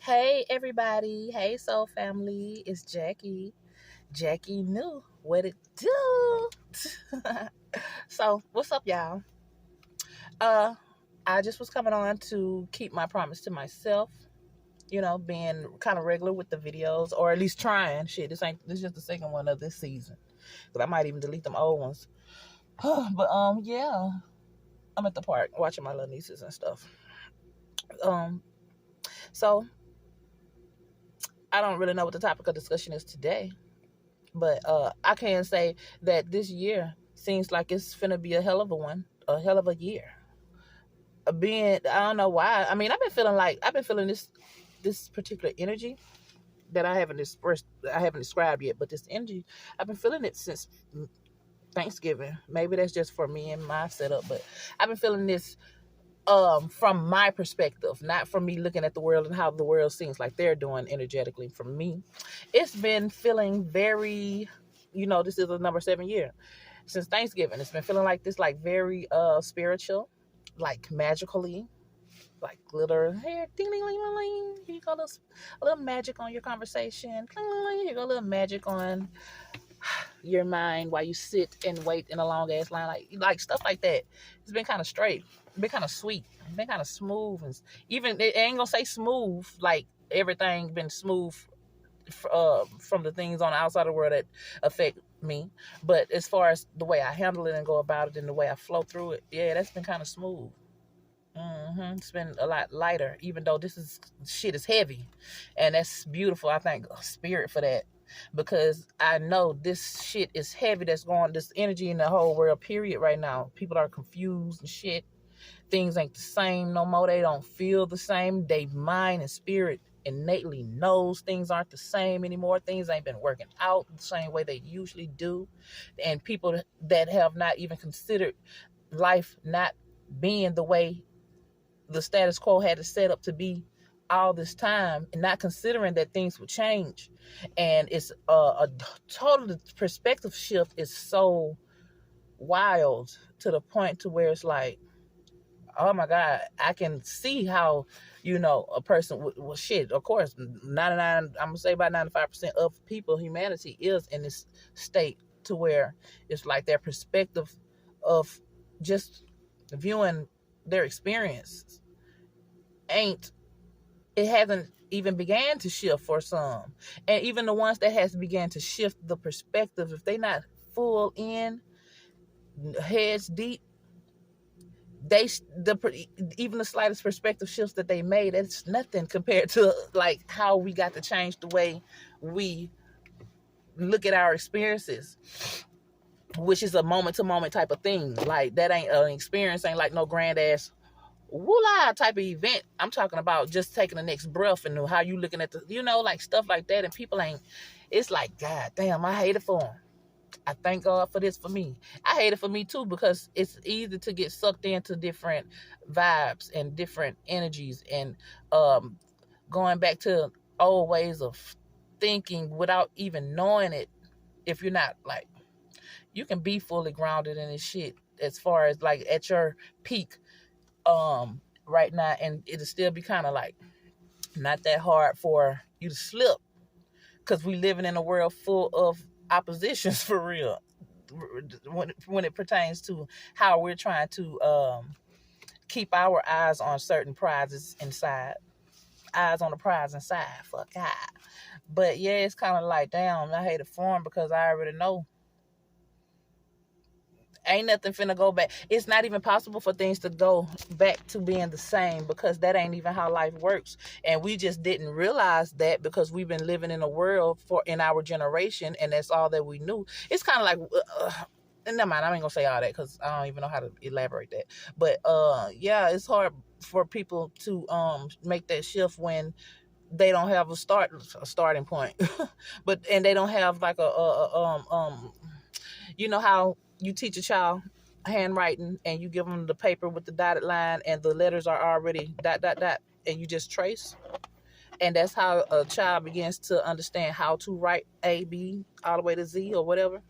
Hey everybody, hey soul family, it's Jackie New. What it do? So, what's up, y'all? Uh, I just was coming on to keep my promise to myself. Being kind of regular with the videos, or at least trying. Shit, this is just the second one of this season, because I might even delete them old ones. But yeah, I'm at the park watching my little nieces and stuff. Um, so I don't really know what the topic of discussion is today. But I can say that this year seems like it's finna be a hell of a one, a hell of a year. I don't know why. I mean, I've been feeling this particular energy that I haven't described yet. But this energy, I've been feeling it since Thanksgiving. Maybe that's just for me and my setup, but I've been feeling this from my perspective, not from me looking at the world and how the world seems like they're doing energetically. From me, it's been feeling very, this is the number 7 year since Thanksgiving. It's been feeling like this, like very spiritual, like magically, like glitter. Here, ding ding ding ding ding. Here you go, a little magic on your conversation. Here you go, a little magic on your mind while you sit and wait in a long ass line, like stuff like that. It's been kind of straight, been kind of sweet, been kind of smooth, and even it ain't gonna say smooth like everything been smooth from the things on the outside of the world that affect me, but as far as the way I handle it and go about it and the way I flow through it, yeah, that's been kind of smooth. It's been a lot lighter, even though shit is heavy, and that's beautiful. I thank Spirit for that, because I know this shit is heavy. This energy in the whole world. Period. Right now, people are confused and shit. Things ain't the same no more. They don't feel the same. They mind and spirit innately knows things aren't the same anymore. Things ain't been working out the same way they usually do, and people that have not even considered life not being the way the status quo had it set up to be all this time, and not considering that things would change. And it's a total perspective shift is so wild, to the point to where it's like, oh my God, I can see how, a person well, shit, of course, 99, I'm gonna say about 95% of people, humanity is in this state, to where it's like their perspective of just viewing their experience ain't it hasn't even began to shift for some. And even the ones that has began to shift the perspective, if they not full in, heads deep, even the slightest perspective shifts that they made, it's nothing compared to like how we got to change the way we look at our experiences, which is a moment to moment type of thing. Like that ain't an experience, ain't like no grand ass woo-la type of event. I'm talking about just taking the next breath and how you looking at like stuff like that. And people ain't, it's like, God damn, I hate it for them. I thank God for this for me. I hate it for me too, because it's easy to get sucked into different vibes and different energies, and going back to old ways of thinking without even knowing it. If you're not like, you can be fully grounded in this shit as far as like at your peak right now, and it'll still be kind of like not that hard for you to slip, because we living in a world full of oppositions for real, when it pertains to how we're trying to keep our eyes on certain prizes inside, eyes on the prize inside, fuck God. But yeah, it's kind of like, damn, I hate it for him, because I already know ain't nothing finna go back. It's not even possible for things to go back to being the same, because that ain't even how life works. And we just didn't realize that, because we've been living in a world in our generation, and that's all that we knew. It's kind of like, never mind, I ain't gonna say all that, because I don't even know how to elaborate that. But yeah, it's hard for people to make that shift when they don't have a starting point, and they don't have like how you teach a child handwriting, and you give them the paper with the dotted line, and the letters are already dot dot dot, and you just trace. And that's how a child begins to understand how to write A, B, all the way to Z or whatever.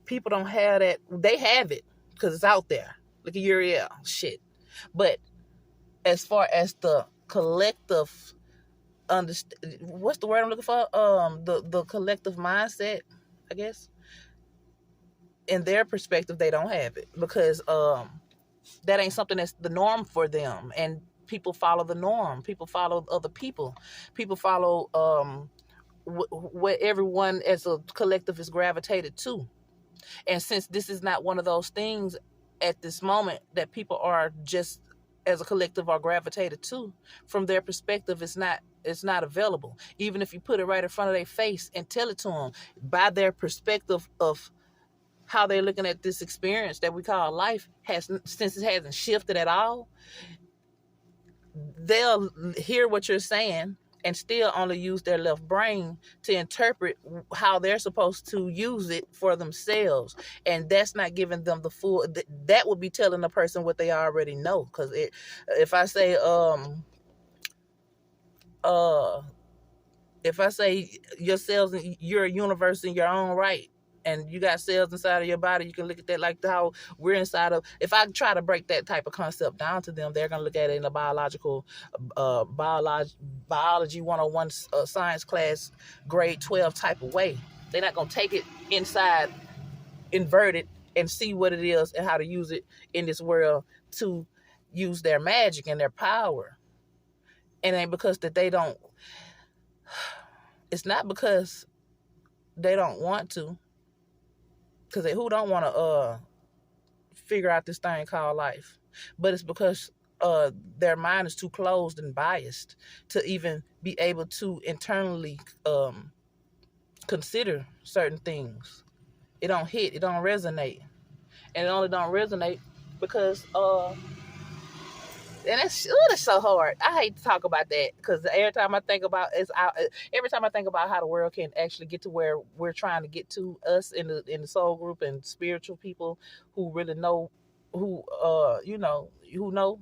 People don't have that. They have it because it's out there. Look at Uriel. Shit. But as far as the collective understand, what's the word I'm looking for? The collective mindset, I guess. In their perspective, they don't have it because that ain't something that's the norm for them, and people follow the norm. People follow other people. People follow what everyone as a collective is gravitated to. And since this is not one of those things at this moment that people are just as a collective are gravitated to, from their perspective, it's not available. Even if you put it right in front of their face and tell it to them, by their perspective of how they're looking at this experience that we call life, since it hasn't shifted at all, they'll hear what you're saying and still only use their left brain to interpret how they're supposed to use it for themselves. And that's not giving them the full, that would be telling a person what they already know. Because if I say, if I say your cells, you're a universe in your own right, and you got cells inside of your body, you can look at that like how we're inside of. If I try to break that type of concept down to them, they're going to look at it in a biological, biology 101 science class, grade 12 type of way. They're not going to take it inside, invert it, and see what it is and how to use it in this world to use their magic and their power. And it ain't because that they don't. It's not because they don't want to, because who don't want to figure out this thing called life, but it's because their mind is too closed and biased to even be able to internally consider certain things. It don't hit, it don't resonate, and it only don't resonate because and that's so hard. I hate to talk about that because every time I think about how the world can actually get to where we're trying to get to, us in the soul group and spiritual people who really know, who who know,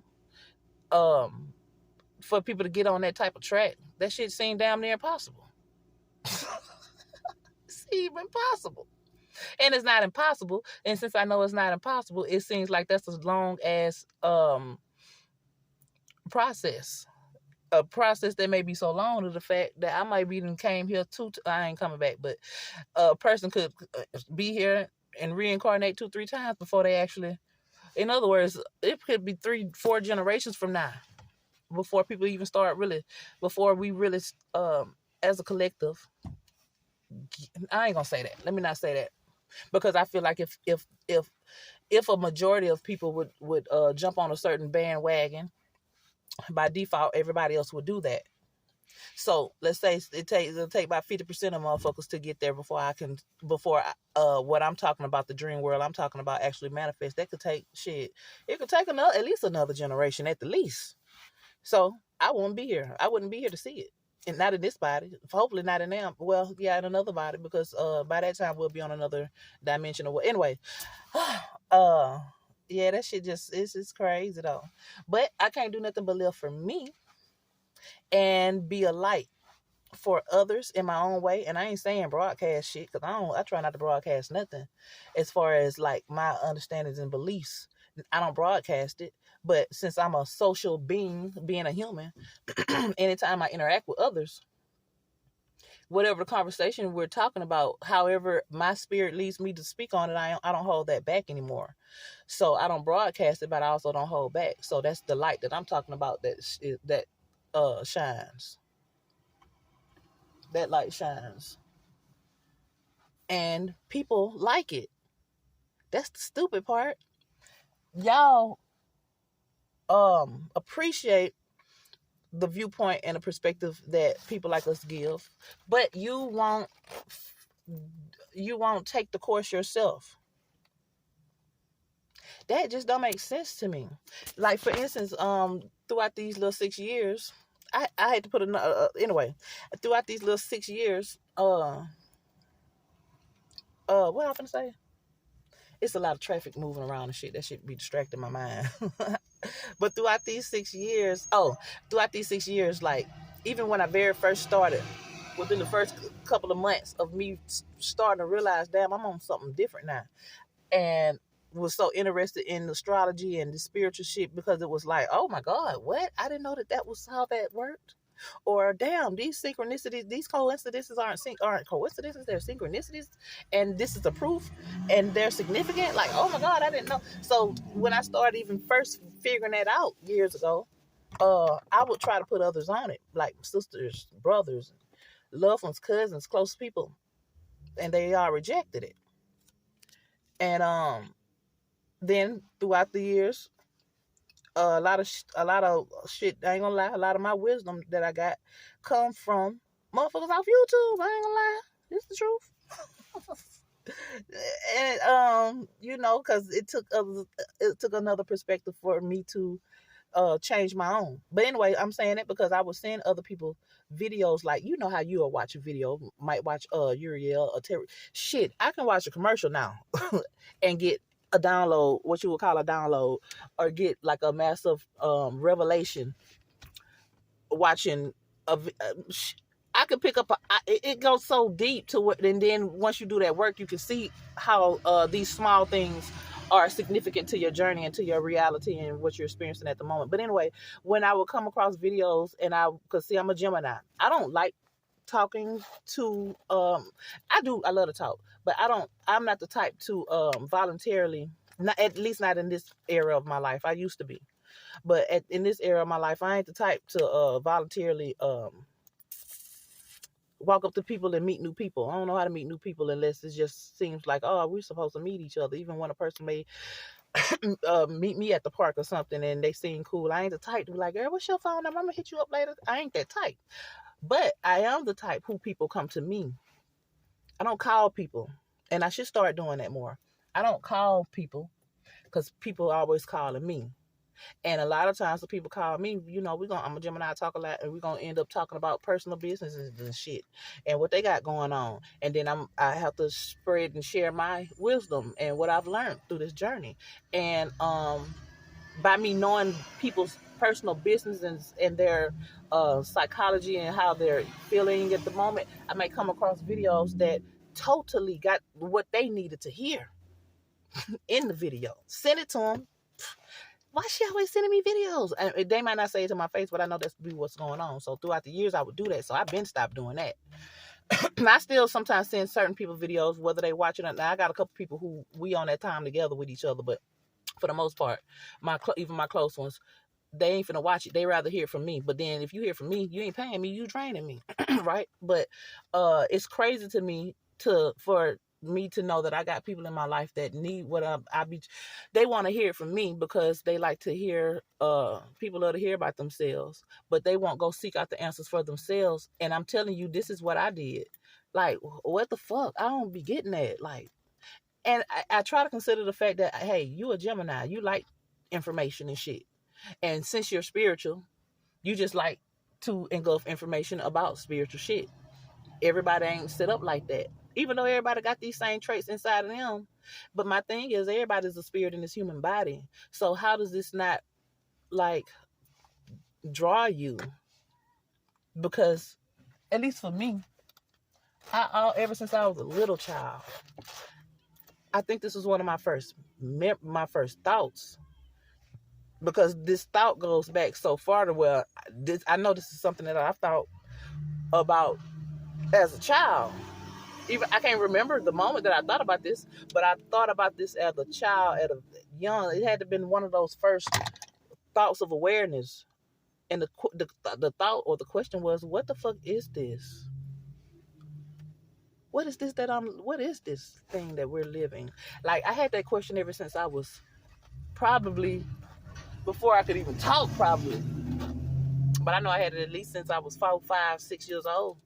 for people to get on that type of track, that shit seemed damn near impossible. It's even impossible. And it's not impossible. And since I know it's not impossible, it seems like that's a long ass process. A process that may be so long to the fact that I might be even came here I ain't coming back, but a person could be here and reincarnate 2-3 times before they actually, in other words, it could be 3-4 generations from now before people even start really, before we really as a collective, I ain't gonna say that, let me not say that, because I feel like if a majority of people would jump on a certain bandwagon, by default everybody else would do that. So let's say it'll take about 50% of motherfuckers to get there before what I'm talking about, the dream world I'm talking about, actually manifest. That could take shit. It could take at least another generation at the least. So I wouldn't be here. I wouldn't be here to see it. And not in this body. Hopefully not in them. Well, yeah, in another body, because by that time we'll be on another dimension or what. Anyway. Yeah, that shit it's crazy though. But I can't do nothing but live for me and be a light for others in my own way. And I ain't saying broadcast shit, because I try not to broadcast nothing as far as like my understandings and beliefs. I don't broadcast it. But since I'm a social being, being a human, anytime I interact with others, whatever the conversation we're talking about, however my spirit leads me to speak on it, I don't hold that back anymore. So I don't broadcast it, but I also don't hold back. So that's the light that I'm talking about, that shines. That light shines. And people like it. That's the stupid part. Y'all appreciate the viewpoint and the perspective that people like us give, but you won't take the course yourself. That just don't make sense to me. Like, for instance, throughout these little 6 years, I had to put anyway, throughout these little 6 years, what I'm gonna say? It's a lot of traffic moving around and shit. That shit be distracting my mind. But throughout these 6 years, like, even when I very first started, within the first couple of months of me starting to realize, damn, I'm on something different now. And was so interested in astrology and the spiritual shit, because it was like, oh my God, what? I didn't know that was how that worked. Or damn, these synchronicities, these coincidences aren't coincidences, they're synchronicities, and this is the proof, and they're significant. Like, oh my God, I didn't know. So when I started even first figuring that out years ago, I would try to put others on it, like sisters, brothers, loved ones, cousins, close people, and they all rejected it. And then throughout the years, a lot of shit. I ain't gonna lie. A lot of my wisdom that I got come from motherfuckers off YouTube. I ain't gonna lie. It's the truth. And you know, because it took another perspective for me to change my own. But anyway, I'm saying it because I was seeing other people videos, like, you know how you will watch a video, might watch Uriel or Terry. Shit, I can watch a commercial now and get a download, what you would call a download, or get like a massive revelation watching I could pick up it goes so deep to what, and then once you do that work, you can see how these small things are significant to your journey and to your reality and what you're experiencing at the moment. But anyway, when I would come across videos, and cause see, I'm a Gemini. I don't like talking to I love to talk, but I'm not the type to voluntarily, not, at least not in this era of my life. I used to be. But in this era of my life, I ain't the type to voluntarily walk up to people and meet new people. I don't know how to meet new people unless it just seems like, oh, we're supposed to meet each other. Even when a person may meet me at the park or something and they seem cool, I ain't the type to be like, girl, what's your phone number? I'm gonna hit you up later. I ain't that type. But I am the type who people come to me. I don't call people, and I should start doing that more. I don't call people because people are always calling me. And a lot of times, the people call me, you know, I'm a Gemini, talk a lot, and we're gonna end up talking about personal businesses and shit, and what they got going on. And then I have to spread and share my wisdom and what I've learned through this journey. And by me knowing people's personal business and their psychology and how they're feeling at the moment, I may come across videos that totally got what they needed to hear in the video. Send it to them. Why she always sending me videos? And they might not say it to my face, but I know that's what's going on. So throughout the years, I would do that. So I've been stopped doing that. I still sometimes send certain people videos, whether they watch it or not. Now, I got a couple people who we on that time together with each other, but for the most part, even my close ones, they ain't finna watch it. They rather hear from me. But then if you hear from me, you ain't paying me, you draining me, right? But it's crazy to me for me to know that I got people in my life that need what they want to hear it from me because they like to hear people love to hear about themselves, but they won't go seek out the answers for themselves. And I'm telling you, this is what I did. Like, what the fuck? I don't be getting that. Like, and I try to consider the fact that, hey, you a Gemini, you like information and shit. And since you're spiritual, you just like to engulf information about spiritual shit. Everybody ain't set up like that. Even though everybody got these same traits inside of them. But my thing is, everybody's a spirit in this human body. So how does this not, like, draw you? Because, at least for me, ever since I was a little child, I think this was one of my first thoughts. Because this thought goes back so far to where I know this is something that I thought about as a child. Even I can't remember the moment that I thought about this, but I thought about this as a child, it had to have been one of those first thoughts of awareness. And the thought or the question was, what the fuck is this? What is this thing that we're living? Like, I had that question ever since I was probably, before I could even talk, probably. But I know I had it at least since I was 4, 5, 6 years old.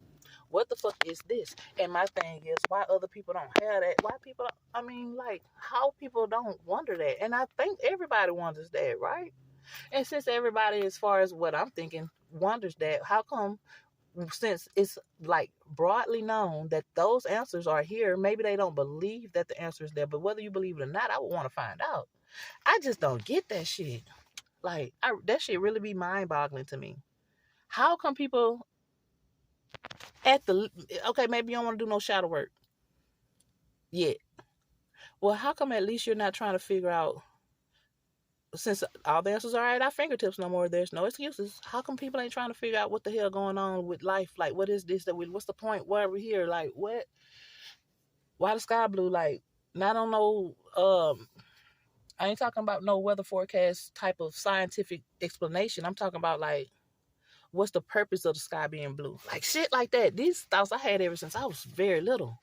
What the fuck is this? And my thing is, why other people don't have that? Why people, like, how people don't wonder that? And I think everybody wonders that, right? And since everybody, as far as what I'm thinking, wonders that, how come, since it's, like, broadly known that those answers are here, maybe they don't believe that the answer is there. But whether you believe it or not, I would want to find out. I just don't get that shit. Like, that shit really be mind-boggling to me. How come people okay, maybe you don't want to do no shadow work yet. Well, how come at least you're not trying to figure out since all the answers are at our fingertips no more, there's no excuses. How come people ain't trying to figure out what the hell going on with life? Like, what is this what's the point? Why are we here? Like, what? Why the sky blue? Like, and I don't know. I ain't talking about no weather forecast type of scientific explanation. I'm talking about like, what's the purpose of the sky being blue? Like shit like that. These thoughts I had ever since I was very little.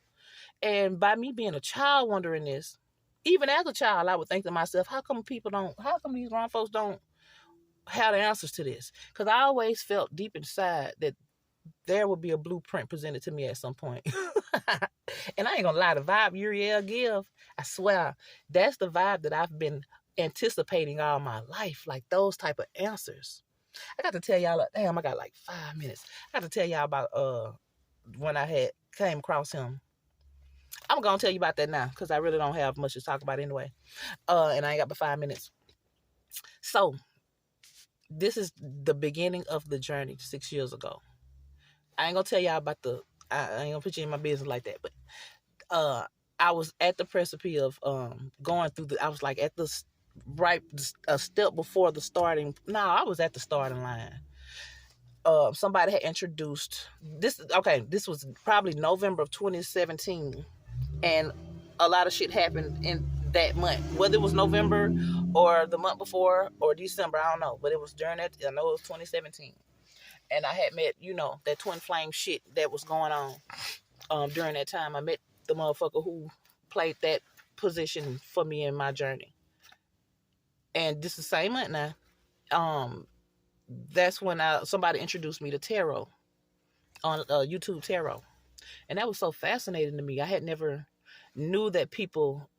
And by me being a child wondering this, even as a child, I would think to myself, how come these grown folks don't have the answers to this? Because I always felt deep inside that there would be a blueprint presented to me at some point. And I ain't gonna lie, the vibe Uriel give, I swear, that's the vibe that I've been anticipating all my life, like those type of answers. I got to tell y'all, damn, I got like 5 minutes. I got to tell y'all about when I had came across him. I'm gonna tell you about that now because I really don't have much to talk about anyway. And I ain't got but 5 minutes. So this is the beginning of the journey 6 years ago. I ain't gonna tell y'all about I ain't gonna put you in my business like that, but I was at the precipice of going through I was like at the right a step before the starting. No, I was at the starting line. Somebody had introduced this. Okay, this was probably November of 2017, and a lot of shit happened in that month. Whether it was November or the month before or December, I don't know, but it was during that. I know it was 2017, and I had met that twin flame shit that was going on during that time. I met the motherfucker who played that position for me in my journey, and this is the same month now. That's when somebody introduced me to tarot on YouTube tarot, and that was so fascinating to me. I had never knew that people.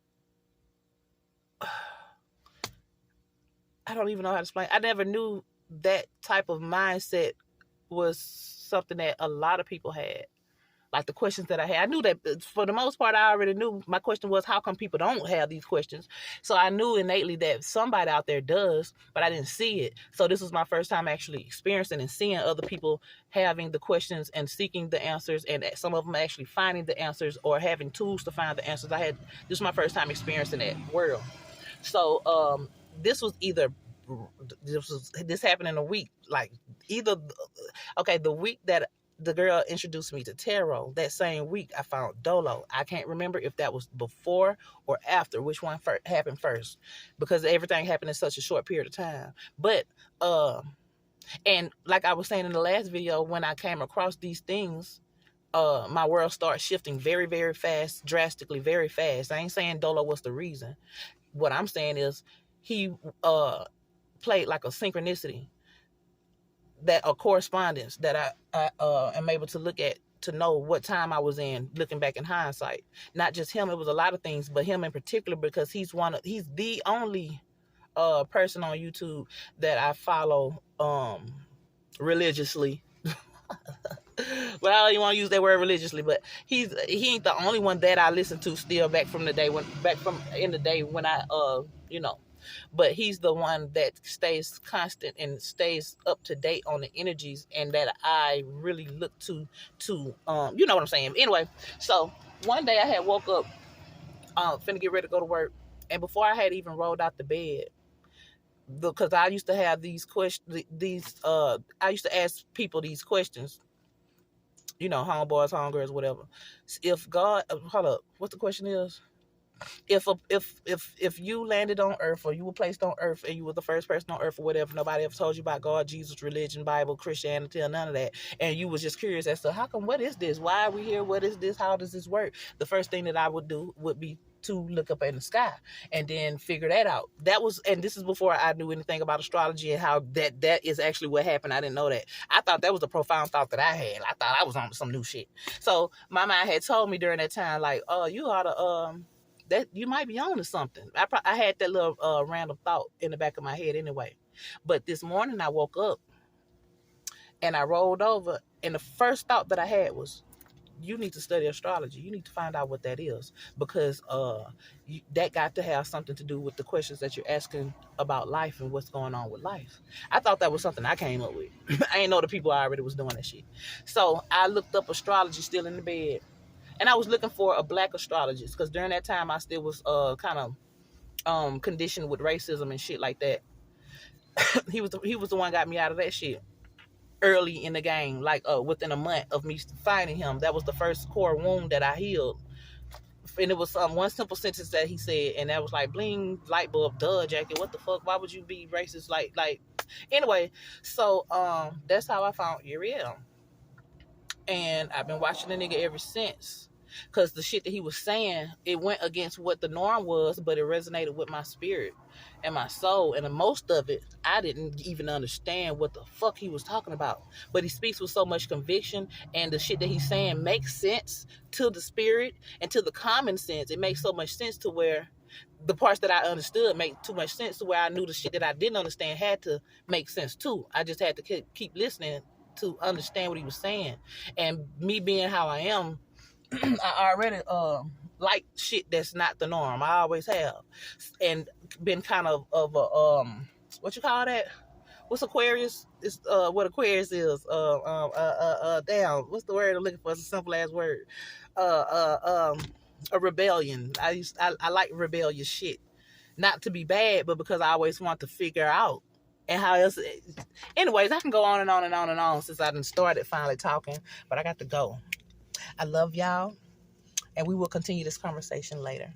I don't even know how to explain. I never knew that type of mindset was something that a lot of people had. Like the questions that I had, I knew that for the most part, I already knew. My question was, how come people don't have these questions? So I knew innately that somebody out there does, but I didn't see it. So this was my first time actually experiencing and seeing other people having the questions and seeking the answers, and some of them actually finding the answers or having tools to find the answers. This was my first time experiencing that world. So this was either this happened in a week, like the week that the girl introduced me to tarot, that same week I found Dolo. I can't remember if that was before or after, which one happened first, because everything happened in such a short period of time. But and like I was saying in the last video, when I came across these things, my world started shifting very, very fast, drastically, very fast. I ain't saying Dolo was the reason. What I'm saying is he played like a synchronicity, that a correspondence that I am able to look at to know what time I was in, looking back in hindsight. Not just him, it was a lot of things, but him in particular, because he's the only person on YouTube that I follow religiously. Well, I don't even want to use that word religiously, but he ain't the only one that I listen to still back from the day when I but he's the one that stays constant and stays up to date on the energies, and that I really look to you know what I'm saying. Anyway, so one day I had woke up finna get ready to go to work, and before I had even rolled out the bed, because I used to have these questions, I used to ask people these questions, homeboys, homegirls, whatever. If God, hold up, what the question is? If you landed on Earth, or you were placed on Earth, and you were the first person on Earth or whatever, nobody ever told you about God, Jesus, religion, Bible, Christianity, or none of that, and you was just curious as to how come, what is this? Why are we here? What is this? How does this work? The first thing that I would do would be to look up in the sky and then figure that out. And this is before I knew anything about astrology and how that is actually what happened. I didn't know that. I thought that was a profound thought that I had. I thought I was on some new shit. So my mind had told me during that time, like, oh, you ought to that you might be on to something. I had that little random thought in the back of my head anyway. But this morning I woke up and I rolled over, and the first thought that I had was, you need to study astrology. You need to find out what that is, because that got to have something to do with the questions that you're asking about life and what's going on with life. I thought that was something I came up with. I didn't know the people already was doing that shit. So I looked up astrology still in the bed, and I was looking for a black astrologist, because during that time I still was kind of conditioned with racism and shit like that. He was the one got me out of that shit early in the game, like within a month of me finding him. That was the first core wound that I healed. And it was one simple sentence that he said, and that was like, bling, light bulb, duh, Jackie, what the fuck, why would you be racist? Like anyway, so that's how I found Uriel. And I've been watching the nigga ever since, because the shit that he was saying, it went against what the norm was, but it resonated with my spirit and my soul. And most of it, I didn't even understand what the fuck he was talking about. But he speaks with so much conviction, and the shit that he's saying makes sense to the spirit and to the common sense. It makes so much sense to where the parts that I understood make too much sense to where I knew the shit that I didn't understand had to make sense too. I just had to keep listening to understand what he was saying. And me being how I am, I already like shit that's not the norm. I always have, and been kind of a what you call that? What's Aquarius? It's what Aquarius is. Damn, what's the word I'm looking for? It's a simple ass word. A rebellion. I like rebellious shit, not to be bad, but because I always want to figure out. And how else? Anyways, I can go on and on and on and on since I done started finally talking, but I got to go. I love y'all, and we will continue this conversation later.